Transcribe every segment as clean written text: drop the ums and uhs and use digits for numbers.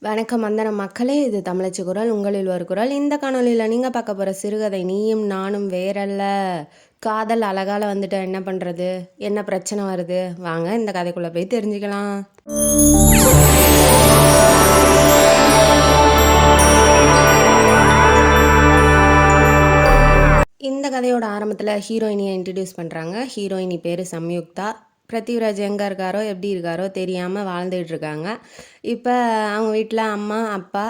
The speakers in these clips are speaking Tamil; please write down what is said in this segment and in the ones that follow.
வணக்கம் வந்தன மக்களே, இது தமிழச்சி குரல், உங்களில் ஒரு குரல். இந்த காணொலியில் நீங்கள் பார்க்க போகிற சிறுகதை நீயும் நானும் வேறல்ல. காதல் அழகால வந்துட்டு என்ன பண்ணுறது, என்ன பிரச்சனை வருது, வாங்க இந்த கதைக்குள்ளே போய் தெரிஞ்சுக்கலாம். இந்த கதையோட ஆரம்பத்தில் ஹீரோயினியை இன்ட்ரடியூஸ் பண்ணுறாங்க. ஹீரோயினி பேர் சம்யுக்தா. பிருத்திவிராஜ் எங்கே இருக்காரோ எப்படி இருக்காரோ தெரியாமல் வாழ்ந்துகிட்டு இருக்காங்க. இப்போ அவங்க வீட்டில் அம்மா அப்பா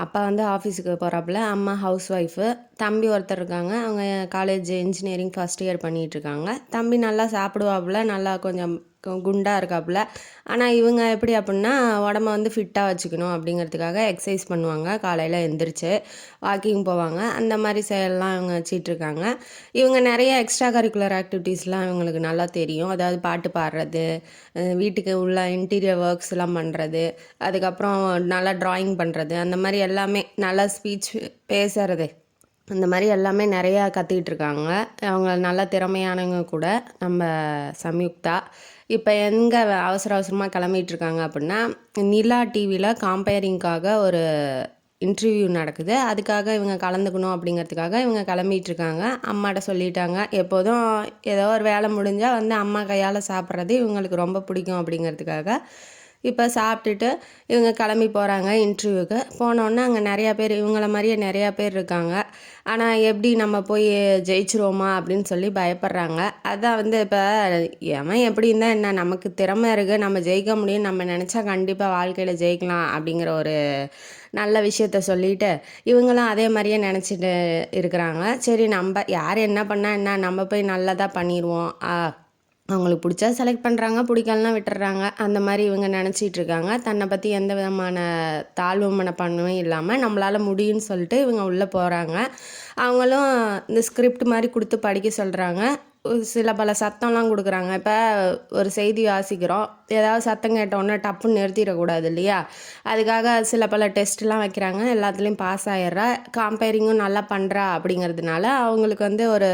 அப்பா வந்து ஆஃபீஸுக்கு போகிறாப்புல, அம்மா ஹவுஸ் ஒய்ஃபு, தம்பி ஒருத்தர் இருக்காங்க. அவங்க காலேஜ் இன்ஜினியரிங் ஃபஸ்ட் இயர் பண்ணிகிட்ருக்காங்க. தம்பி நல்லா சாப்பிடுவாப்புல, நல்லா கொஞ்சம் குண்டாக இருக்காப்புல. ஆனால் இவங்க எப்படி அப்படின்னா உடம்ப வந்து ஃபிட்டாக வச்சுக்கணும் அப்படிங்கிறதுக்காக எக்ஸசைஸ் பண்ணுவாங்க. காலையில் எழுந்திரிச்சு வாக்கிங் போவாங்க. அந்த மாதிரி செயல்லாம் இவங்க வச்சிட்ருக்காங்க. இவங்க நிறைய எக்ஸ்ட்ரா கரிக்குலர் ஆக்டிவிட்டீஸ்லாம் இவங்களுக்கு நல்லா தெரியும். அதாவது பாட்டு பாடுறது, வீட்டுக்கு உள்ள இன்டீரியர் ஒர்க்ஸ்லாம் பண்ணுறது, அதுக்கப்புறம் நல்லா ட்ராயிங் பண்ணுறது, அந்த மாதிரி எல்லாமே, நல்லா ஸ்பீச் பேசுறது, அந்த மாதிரி எல்லாமே நிறையா கற்றுக்கிட்டு இருக்காங்க. அவங்க நல்ல திறமையானவங்க கூட நம்ம சம்யுக்தா. இப்போ எங்கே அவசர அவசரமாக கிளம்பிகிட்ருக்காங்க அப்படின்னா, நிலா டிவியில் காம்பேரிங்காக ஒரு இன்டர்வியூ நடக்குது. அதுக்காக இவங்க கலந்துக்கணும் அப்படிங்கிறதுக்காக இவங்க கிளம்பிகிட்ருக்காங்க. அம்மாட்ட சொல்லிட்டாங்க, எப்போதும் ஏதோ ஒரு வேலை முடிஞ்சால் வந்து அம்மா கையால் சாப்பிட்றது இவங்களுக்கு ரொம்ப பிடிக்கும் அப்படிங்கிறதுக்காக இப்போ சாப்பிட்டுட்டு இவங்க கிளம்பி போகிறாங்க இன்டர்வியூக்கு. போனோன்னே அங்கே நிறையா பேர், இவங்கள மாதிரியே நிறையா பேர் இருக்காங்க. ஆனால் எப்படி நம்ம போய் ஜெயிச்சிருவோமா அப்படின்னு சொல்லி பயப்படுறாங்க. அதான் வந்து இப்போ எவன் எப்படி இருந்தால் என்ன, நமக்கு திறமை இருக்குது, நம்ம ஜெயிக்க முடியும், நம்ம நினச்சா கண்டிப்பாக வாழ்க்கையில் ஜெயிக்கலாம் அப்படிங்கிற ஒரு நல்ல விஷயத்த சொல்லிவிட்டு இவங்களும் அதே மாதிரியே நினச்சிட்டு இருக்கிறாங்க. சரி, நம்ம யார் என்ன பண்ணால் என்ன, நம்ம போய் நல்லதாக பண்ணிடுவோம், அவங்களுக்கு பிடிச்சா செலக்ட் பண்ணுறாங்க, பிடிக்கலனா விட்டுறாங்க, அந்த மாதிரி இவங்க நினச்சிட்ருக்காங்க. தன்னை பற்றி எந்த விதமான தாழ்வு மனப்பான்மையும் இல்லாமல் நம்மளால் முடியும்னு சொல்லிட்டு இவங்க உள்ளே போகிறாங்க. அவங்களும் இந்த ஸ்கிரிப்ட் மாதிரி கொடுத்து படிக்க சொல்கிறாங்க. சில பல சத்தம்லாம் கொடுக்குறாங்க. இப்போ ஒரு செய்தி வாசிக்கிறோம், ஏதாவது சத்தம் கேட்டோன்னே டப்புன்னு நிறுத்திடக்கூடாது இல்லையா, அதுக்காக சில பல டெஸ்ட்லாம் வைக்கிறாங்க. எல்லாத்துலேயும் பாஸ் ஆகிடுறா, காம்பேரிங்கும் நல்லா பண்ணுறா. அப்படிங்கிறதுனால அவங்களுக்கு வந்து ஒரு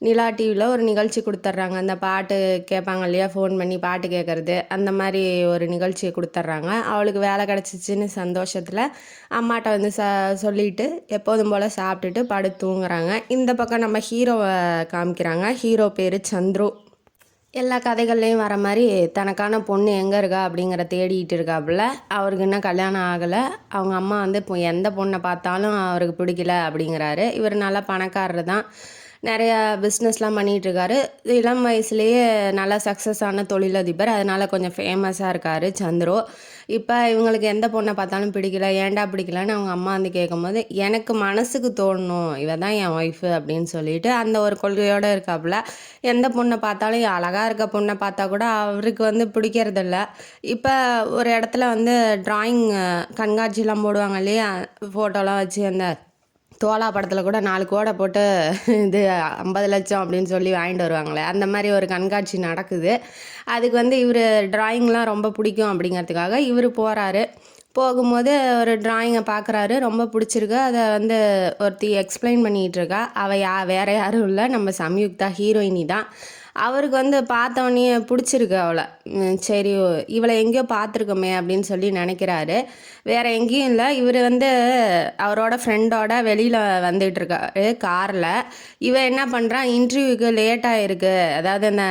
நிலா டிவியில் ஒரு நிகழ்ச்சி கொடுத்துட்றாங்க. அந்த பாட்டு கேட்பாங்க இல்லையா, ஃபோன் பண்ணி பாட்டு கேட்குறது, அந்த மாதிரி ஒரு நிகழ்ச்சியை கொடுத்துட்றாங்க. அவளுக்கு வேலை கிடச்சிச்சின்னு சந்தோஷத்தில் அம்மாட்ட வந்து சொல்லிவிட்டு எப்போதும் போல் சாப்பிட்டுட்டு படுத்து தூங்குறாங்க. இந்த பக்கம் நம்ம ஹீரோவை காமிக்கிறாங்க. ஹீரோ பேர் சந்துரு. எல்லா கதைகள்லேயும் வர மாதிரி தனக்கான பொண்ணு எங்கே இருக்கா அப்படிங்கிற தேடிட்டு இருக்காப்புல. அவருக்கு இன்னும் கல்யாணம் ஆகலை. அவங்க அம்மா வந்து இப்போ எந்த பொண்ணை பார்த்தாலும் அவருக்கு பிடிக்கல அப்படிங்கிறாரு. இவர் நல்லா பணக்காரர் தான், நிறையா பிஸ்னஸ்லாம் பண்ணிகிட்ருக்காரு. இளம் வயசுலேயே நல்லா சக்ஸஸான தொழிலதிபர், அதனால் கொஞ்சம் ஃபேமஸாக இருக்கார் சந்துரு. இப்போ இவங்களுக்கு எந்த பொண்ணை பார்த்தாலும் பிடிக்கல, ஏன்டா பிடிக்கலன்னு அவங்க அம்மா வந்து கேட்கும்போது, எனக்கு மனசுக்கு தோணணும், இவ தான் என் ஒய்ஃபு அப்படின்னு சொல்லிட்டு அந்த ஒரு கொள்கையோடு இருக்காப்புல. எந்த பொண்ணை பார்த்தாலும், அழகாக இருக்க பொண்ணை பார்த்தா கூட அவருக்கு வந்து பிடிக்கிறதில்ல. இப்போ ஒரு இடத்துல வந்து ட்ராயிங் கண்காட்சிலாம் போடுவாங்க இல்லையா, ஃபோட்டோலாம் வச்சு, அந்த தோலா படத்தில் கூட 4 கோடை போட்டு இது 50 லட்சம் அப்படின்னு சொல்லி வாங்கிட்டு வருவாங்களே, அந்த மாதிரி ஒரு கண்காட்சி நடக்குது. அதுக்கு வந்து இவர் ட்ராயிங்லாம் ரொம்ப பிடிக்கும் அப்படிங்கிறதுக்காக இவர் போகிறாரு. போகும்போது ஒரு ட்ராயிங்கை பார்க்குறாரு, ரொம்ப பிடிச்சிருக்கு. அதை வந்து ஒருத்தி எக்ஸ்பிளைன் பண்ணிகிட்டு இருக்கா. அவள் வேறு யாரும் இல்லை, நம்ம சம்யுக்தா ஹீரோயினி தான். அவருக்கு வந்து பார்த்தோன்னே பிடிச்சிருக்கு அவளை. சரி, இவளை எங்கேயோ பார்த்துருக்கோமே அப்படின்னு சொல்லி நினைக்கிறாரு. வேறு எங்கேயும் இல்லை, இவர் வந்து அவரோட ஃப்ரெண்டோட வெளியில் வந்துட்டுருக்காரு காரில். இவன் என்ன பண்ணுறான், இன்டர்வியூக்கு லேட்டாக இருக்குது, அதாவது அந்த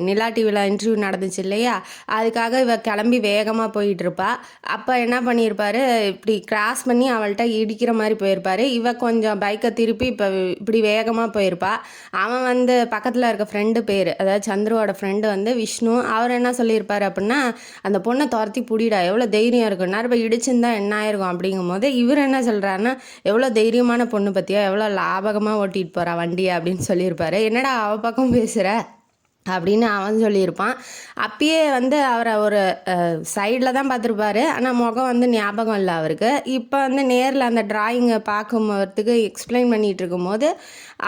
நிலா டிவியில் இன்டர்வியூ நடந்துச்சு இல்லையா, அதுக்காக இவ கிளம்பி வேகமாக போயிட்டுருப்பா. அப்போ என்ன பண்ணியிருப்பார், இப்படி கிராஸ் பண்ணி அவள்கிட்ட இடிக்கிற மாதிரி போயிருப்பார். இவ கொஞ்சம் பைக்கை திருப்பி இப்போ இப்படி வேகமாக போயிருப்பா. அவன் வந்து பக்கத்தில் இருக்க ஃப்ரெண்டு பேர், அதாவது சந்துருவோட ஃப்ரெண்டு வந்து விஷ்ணு, அவர் என்ன சொல்லியிருப்பார் அப்படின்னா, அந்த பொண்ணை துரத்தி பிடிடா, எவ்வளோ தைரியம் இருக்குன்னா, இப்போ இடிச்சுருந்தா என்ன ஆயிருக்கும் அப்படிங்கும்போது இவர் என்ன சொல்கிறாருன்னா, எவ்வளோ தைரியமான பொண்ணு பற்றியா, எவ்வளோ லாபகமாக ஓட்டிகிட்டு போகிறா வண்டியை அப்படின்னு சொல்லியிருப்பாரு. என்னடா அவள் பக்கம் பேசுகிற அப்படின்னு அவன் சொல்லியிருப்பான். அப்பயே வந்து அவரை ஒரு சைடில் தான் பார்த்துருப்பாரு, ஆனால் முகம் வந்து ஞாபகம் இல்லை அவருக்கு. இப்போ வந்து நேரில் அந்த ட்ராயிங்கை பார்க்கும்போதுக்கு எக்ஸ்பிளைன் பண்ணிகிட்டு இருக்கும்போது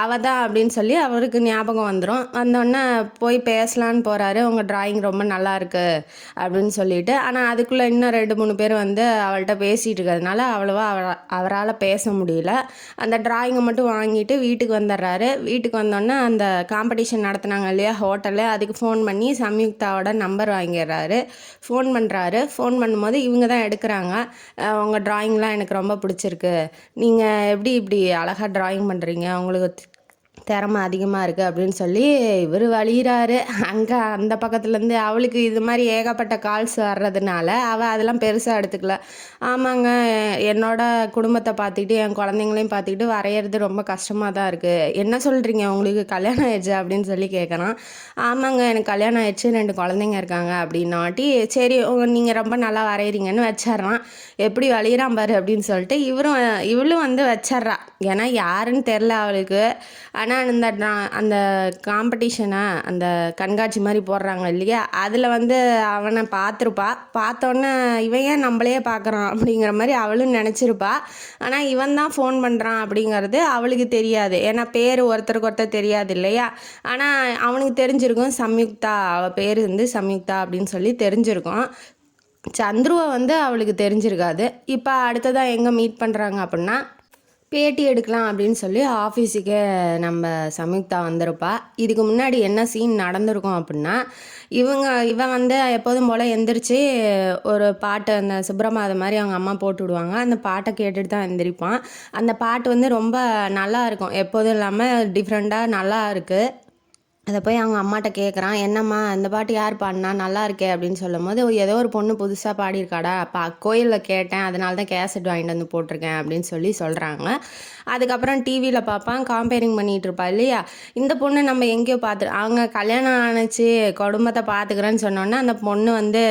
அவள் தான் அப்படின்னு சொல்லி அவருக்கு ஞாபகம் வந்துடும். வந்தோடனே போய் பேசலான்னு போகிறாரு, உங்கள் ட்ராயிங் ரொம்ப நல்லா இருக்குது அப்படின்னு சொல்லிட்டு. ஆனால் அதுக்குள்ளே இன்னும் 2-3 பேர் வந்து அவள்கிட்ட பேசிகிட்டு இருக்கிறதுனால அவ்வளோவா அவரால் பேச முடியல. அந்த ட்ராயிங்கை மட்டும் வாங்கிட்டு வீட்டுக்கு வந்துடுறாரு. வீட்டுக்கு வந்தோடனே அந்த காம்படிஷன் நடத்துனாங்க இல்லையா ஹோட்டல், ஹோட்டலு. அதுக்கு ஃபோன் பண்ணி சம்யுக்தாவோட நம்பர் வாங்கிடுறாரு. ஃபோன் பண்ணுறாரு. ஃபோன் பண்ணும்போது இவங்க தான் எடுக்கிறாங்க. உங்கள் ட்ராயிங்லாம் எனக்கு ரொம்ப பிடிச்சிருக்கு. நீங்கள் எப்படி இப்படி அழகாக ட்ராயிங் பண்ணுறீங்க, உங்களுக்கு திறமை அதிகமாக இருக்குது அப்படின்னு சொல்லி இவர் வழியிறாரு. அங்கே அந்த பக்கத்துலேருந்து அவளுக்கு இது மாதிரி ஏகப்பட்ட கால்ஸ் வர்றதுனால அவள் அதெல்லாம் பெருசாக எடுத்துக்கல. ஆமாங்க, என்னோட குடும்பத்தை பார்த்துக்கிட்டு என் குழந்தைங்களையும் பார்த்துக்கிட்டு வரைகிறது ரொம்ப கஷ்டமாக தான் இருக்குது. என்ன சொல்கிறீங்க, உங்களுக்கு கல்யாணம் ஆயிடுச்சு அப்படின்னு சொல்லி கேட்குறான். ஆமாங்க, எனக்கு கல்யாணம் ஆயிடுச்சு, 2 குழந்தைங்க இருக்காங்க அப்படின்னாட்டி சரி நீங்கள் ரொம்ப நல்லா வரைகிறீங்கன்னு வச்சிட்றான். எப்படி வழியிறான் பாரு அப்படின்னு சொல்லிட்டு இவளும் வந்து வச்சிட்றா. ஏன்னா யாருன்னு தெரில அவளுக்கு. ஆனால் அந்த காம்படிஷனை அந்த கண்காட்சி மாதிரி போடுறாங்க இல்லையா, அதில் வந்து அவனை பார்த்துருப்பா. பார்த்தோன்னே இவன் ஏன் நம்மளையே பார்க்குறான் அப்படிங்கிற மாதிரி அவளும் நினச்சிருப்பா. ஆனால் இவன் தான் ஃபோன் பண்ணுறான் அப்படிங்கிறது அவளுக்கு தெரியாது. ஏன்னா பேர் ஒருத்தருக்கு ஒருத்தர் தெரியாது இல்லையா. ஆனால் அவனுக்கு தெரிஞ்சிருக்கும் சம்யுக்தா, அவள் பேர் வந்து சம்யுக்தா அப்படின்னு சொல்லி தெரிஞ்சிருக்கும். சந்துருவை வந்து அவளுக்கு தெரிஞ்சிருக்காது. இப்போ அடுத்ததாக எங்கே மீட் பண்ணுறாங்க அப்படின்னா, பேட்டி எடுக்கலாம் அப்படின்னு சொல்லி ஆஃபீஸுக்கு நம்ம சம்யுக்தா வந்திருப்பா. இதுக்கு முன்னாடி என்ன சீன் நடந்திருக்கும் அப்படின்னா, இவன் வந்து எப்போதும் போல் எந்திரிச்சு ஒரு பாட்டு, அந்த சுப்ரபாதம் மாதிரி அவங்க அம்மா போட்டு விடுவாங்க. அந்த பாட்டை கேட்டுட்டு தான் எந்திரிப்பான். அந்த பாட்டு வந்து ரொம்ப நல்லா இருக்கும், எப்போதும் இல்லாமல் டிஃப்ரெண்ட்டாக நல்லா இருக்குது. அதை போய் அவங்க அம்மாட்ட கேட்குறான், என்னம்மா இந்த பாட்டு யார் பாடினா, நல்லா இருக்கே அப்படின்னு சொல்லும் போது, ஏதோ ஒரு பொண்ணு புதுசாக பாடியிருக்காடா, அப்போ கோயிலில் கேட்டேன், அதனால தான் கேசட் வாங்கிட்டு வந்து போட்டிருக்கேன் அப்படின்னு சொல்கிறாங்க. அதுக்கப்புறம் டிவியில் பார்ப்பான், காம்பேரிங் பண்ணிகிட்டு இருப்பா இல்லையா. இந்த பொண்ணு நம்ம எங்கேயோ அவங்க கல்யாணம் ஆணுச்சு, குடும்பத்தை பார்த்துக்கிறேன்னு சொன்னோன்னே அந்த பொண்ணு வந்து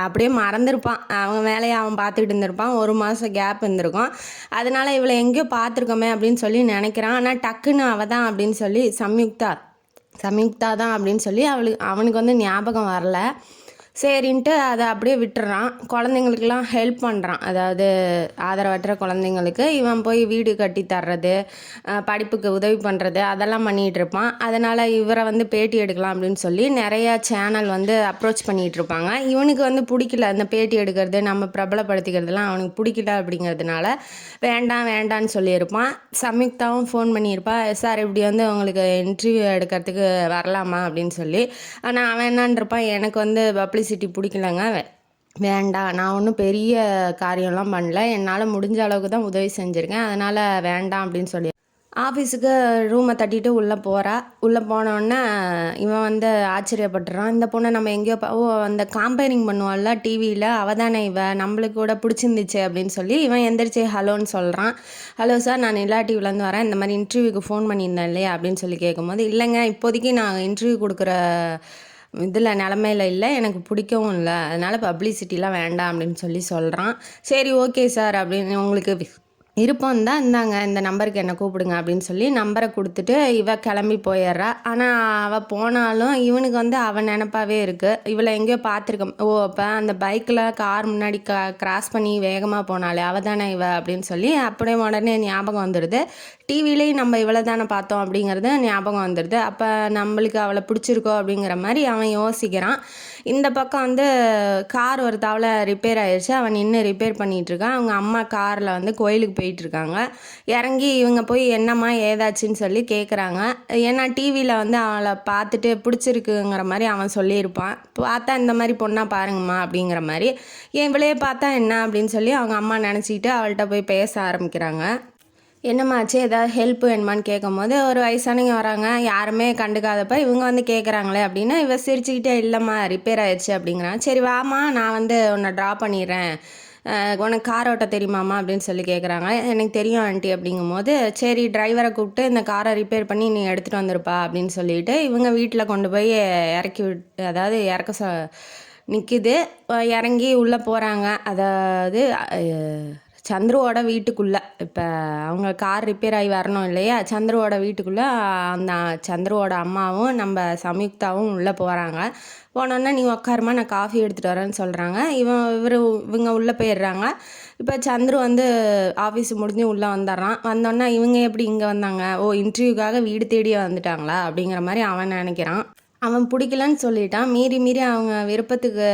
அப்படியே மறந்துருப்பான். அவங்க வேலையை அவன் பார்த்துக்கிட்டு இருந்திருப்பான். 1 மாதம் கேப் இருந்திருக்கும். அதனால இவளை எங்கேயோ பார்த்துருக்கோமே அப்படின்னு சொல்லி நினைக்கிறான். ஆனால் டக்குன்னு அவள் தான் அப்படின்னு சொல்லி சம்யுக்தா தான் அப்படின்னு சொல்லி அவனுக்கு வந்து ஞாபகம் வரல. சரின்ட்டு அதை அப்படியே விட்டுறான். குழந்தைங்களுக்கெல்லாம் ஹெல்ப் பண்ணுறான். அதாவது ஆதரவற்ற குழந்தைங்களுக்கு இவன் போய் வீடு கட்டி தர்றது, படிப்புக்கு உதவி பண்ணுறது, அதெல்லாம் பண்ணிகிட்டு இருப்பான். அதனால் இவரை வந்து பேட்டி எடுக்கலாம் அப்படின்னு சொல்லி நிறையா சேனல் வந்து அப்ரோச் பண்ணிகிட்டு இருப்பாங்க. இவனுக்கு வந்து பிடிக்கல, அந்த பேட்டி எடுக்கிறது, நம்ம பிரபலப்படுத்திக்கிறதுலாம் அவனுக்கு பிடிக்கல. அப்படிங்கிறதுனால வேண்டான்னு சொல்லியிருப்பான். சம்யுக்தாவும் ஃபோன் பண்ணியிருப்பா, சார் இப்படி வந்து உங்களுக்கு இன்டர்வியூ எடுக்கிறதுக்கு வரலாமா அப்படின்னு சொல்லி. ஆனால் அவன் என்னன்றிருப்பான், எனக்கு வந்து பப்ளிசிட்டி பிடிக்கலங்க, வேண்டாம், நான் ஒன்றும் பெரிய காரியம்லாம் பண்ணல, என்னால் முடிஞ்ச அளவுக்கு தான் உதவி செஞ்சுருக்கேன், அதனால் வேண்டாம் அப்படின்னு சொல்லி ஆஃபீஸுக்கு ரூமை தட்டிட்டு உள்ளே போனோடனே இவன் வந்து ஆச்சரியப்பட்டுறான். இந்த பொண்ணை நம்ம எங்கேயோ அந்த காம்பேரிங் பண்ணுவாள்ல டிவியில், அவள் தானே நம்மளுக்கு கூட பிடிச்சிருந்துச்சு அப்படின்னு சொல்லி இவன் எந்திரிச்சு ஹலோன்னு சொல்கிறான். ஹலோ சார், நான் நிலா டிவிலேருந்து வரேன், இந்த மாதிரி இன்டர்வியூக்கு ஃபோன் பண்ணியிருந்தேன் இல்லையா அப்படின்னு சொல்லி கேட்கும்போது, இல்லைங்க, இப்போதைக்கு நான் இன்டர்வியூ கொடுக்குற இதில் நிலமையில இல்லை, எனக்கு பிடிக்கவும் இல்லை, அதனால் பப்ளிசிட்டிலாம் வேண்டாம் அப்படின்னு சொல்கிறான். சரி ஓகே சார் அப்படின்னு, உங்களுக்கு விருப்பம் தான், இந்தாங்க இந்த நம்பருக்கு என்னை கூப்பிடுங்க அப்படின்னு சொல்லி நம்பரை கொடுத்துட்டு கிளம்பி போயிடுறா. ஆனால் அவள் போனாலும் இவனுக்கு வந்து அவன் நினப்பாவே இருக்குது. இவளை எங்கேயோ பார்த்துருக்க, அப்போ அந்த பைக்கில் கார் முன்னாடி கிராஸ் பண்ணி வேகமாக போனாலே அவள் தானே அப்படின்னு சொல்லி அப்படியே உடனே ஞாபகம் வந்துடுது. டிவிலேயும் நம்ம இவளை தானே பார்த்தோம் அப்படிங்கிறது ஞாபகம் வந்துடுது. அப்போ நம்மளுக்கு அவளை பிடிச்சிருக்கோ அப்படிங்கிற மாதிரி அவன் யோசிக்கிறான். இந்த பக்கம் வந்து கார் ஒரு தவளை ரிப்பேர் ஆயிடுச்சு, அவன் நின்று ரிப்பேர் பண்ணிகிட்ருக்கான். அவங்க அம்மா காரில் வந்து கோயிலுக்கு போயிட்டுருக்காங்க. இறங்கி இவங்க போய் என்னம்மா ஏதாச்சுன்னு சொல்லி கேட்குறாங்க. ஏன்னா டிவியில் வந்து அவளை பார்த்துட்டு பிடிச்சிருக்குங்கிற மாதிரி அவன் சொல்லியிருப்பான். பார்த்தா இந்த மாதிரி பொண்ணாக பாருங்கம்மா அப்படிங்கிற மாதிரி, ஏன் இவளையே பார்த்தா என்ன அப்படின்னு சொல்லி அவங்க அம்மா நினச்சிக்கிட்டு அவள்கிட்ட போய் பேச ஆரம்பிக்கிறாங்க. என்னம்மாச்சு, ஏதாவது ஹெல்ப் வேணுமான்னு கேட்கும் போது, ஒரு வயசானவங்க வராங்க, யாருமே கண்டுக்காதப்ப இவங்க வந்து கேட்குறாங்களே அப்படின்னு இவ சிரிச்சுக்கிட்டே, இல்லைம்மா ரிப்பேர் ஆயிடுச்சு அப்படிங்கிறான். சரி வாமா, நான் வந்து உன்னை ட்ரா பண்ணிடுறேன், உனக்கு கார் ஓட்ட தெரியுமாம்மா அப்படின்னு சொல்லி கேட்குறாங்க. எனக்கு தெரியும் ஆண்டி அப்படிங்கும்போது, சரி டிரைவரை கூப்பிட்டு இந்த காரை ரிப்பேர் பண்ணி நீ எடுத்துகிட்டு வந்துருப்பா அப்படின்னு சொல்லிட்டு இவங்க வீட்டில் கொண்டு போய் இறக்க நிற்கிது. இறங்கி உள்ளே போகிறாங்க. அதாவது சந்துருவோட வீட்டுக்குள்ளே, இப்போ அவங்க கார் ரிப்பேர் ஆகி வரணும் இல்லையா, சந்துருவோட வீட்டுக்குள்ளே அந்த சந்துருவோட அம்மாவும் நம்ம சம்யுக்தாவும் உள்ளே போகிறாங்க. போனோன்னா நீ உட்காருமா, நான் காஃபி எடுத்துகிட்டு வரேன்னு சொல்கிறாங்க. இவங்க உள்ளே போயிடுறாங்க. இப்போ சந்துரு வந்து ஆஃபீஸ் முடிஞ்சு உள்ளே வந்துடுறான். வந்தோன்னா இவங்க எப்படி இங்கே வந்தாங்க, இன்டர்வியூக்காக வீடு தேடியே வந்துட்டாங்களா அப்படிங்கிற மாதிரி அவன் நினைக்கிறான். அவன் பிடிக்கலன்னு சொல்லிட்டான். மீறி மீறி அவங்க விருப்பத்துக்கு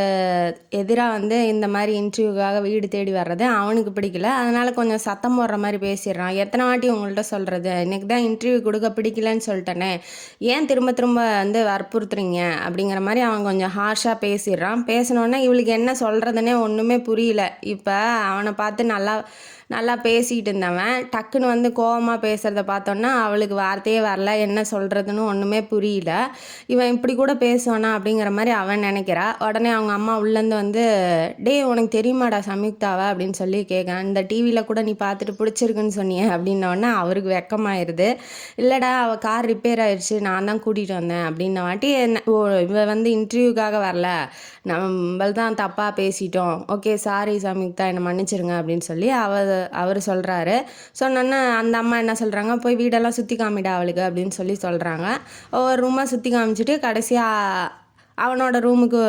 எதிராக வந்து இந்த மாதிரி இன்டர்வியூக்காக வீடு தேடி வர்றது அவனுக்கு பிடிக்கல. அதனால் கொஞ்சம் சத்தம் போடுற மாதிரி பேசிடுறான். எத்தனை வாட்டி உங்கள்கிட்ட சொல்கிறது, இன்றைக்கி தான் இன்டர்வியூ கொடுக்க பிடிக்கலன்னு சொல்லிட்டேனே, ஏன் திரும்ப திரும்ப வந்து வற்புறுத்துறீங்க அப்படிங்கிற மாதிரி அவன் கொஞ்சம் ஹார்ஷாக பேசிடுறான். பேசினோன்னே இவளுக்கு என்ன சொல்கிறதுனே ஒன்றுமே புரியல. இப்போ அவனை பார்த்து நல்லா நல்லா பேசிகிட்டு இருந்தவன் டக்குன்னு வந்து கோவமாக பேசுகிறத பார்த்தோன்னா அவளுக்கு வார்த்தையே வரல, என்ன சொல்கிறதுன்னு ஒன்றுமே புரியல. இவன் இப்படி கூட பேசுவானா அப்படிங்கிற மாதிரி அவன் நினைக்கிறா. உடனே அவங்க அம்மா உள்ளேருந்து வந்து, டே உனக்கு தெரியுமாடா சம்யுக்தாவா அப்படின்னு சொல்லி கேட்குறான். இந்த டிவியில் கூட நீ பார்த்துட்டு பிடிச்சிருக்குன்னு சொன்னியே அப்படின்னோடனே அவருக்கு வெக்கமாயிருது. இல்லைடா அவள் கார் ரிப்பேர் ஆயிடுச்சு, நான் தான் கூட்டிகிட்டு வந்தேன் அப்படின்ன வாட்டி, ஓ இவ வந்து இன்டர்வியூக்காக வரல, நம்மள் தான் தப்பாக பேசிட்டோம், ஓகே சாரி சம்யுக்தா என்னை மன்னிச்சிருங்க அப்படின்னு சொல்லி அவர் சொல்கிறாரு. சொன்னோன்னே அந்த அம்மா என்ன சொல்கிறாங்க, போய் வீடெல்லாம் சுற்றி காமிடா அவளுக்கு அப்படின்னு சொல்லி சொல்கிறாங்க. ஒவ்வொரு ரூமாக சுற்றி காமிச்சிட்டு கடைசியாக அவனோட ரூமுக்கு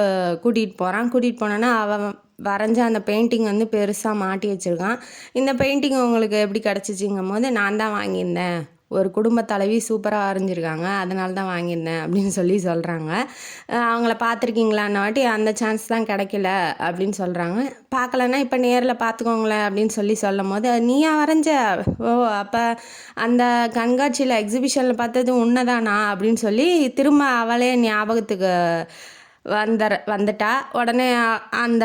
கூட்டிகிட்டு போகிறான். கூட்டிகிட்டு போனோன்னா அவன் வரைஞ்ச அந்த பெயிண்டிங் வந்து பெருசாக மாட்டி வச்சுருக்கான். இந்த பெயிண்டிங் உங்களுக்கு எப்படி கிடச்சிச்சிங்கும் போது, நான் தான் வாங்கியிருந்தேன், ஒரு குடும்ப தலைவி சூப்பராக வரைஞ்சிருக்காங்க, அதனால தான் வாங்கியிருந்தேன் அப்படின்னு சொல்லி சொல்கிறாங்க. அவங்கள பார்த்துருக்கீங்களான்னு வாட்டி, அந்த சான்ஸ் தான் கிடைக்கல அப்படின்னு சொல்கிறாங்க. பார்க்கலன்னா இப்போ நேரில் பார்த்துக்கோங்களேன் அப்படின்னு சொல்லி சொல்லும் போது, நீயா வரைஞ்ச, ஓ அப்போ அந்த கண்காட்சியில் எக்ஸிபிஷனில் பார்த்தது உன்னதானா அப்படின்னு சொல்லி திரும்ப அவளே ஞாபகத்துக்கு வந்துட்டா. உடனே அந்த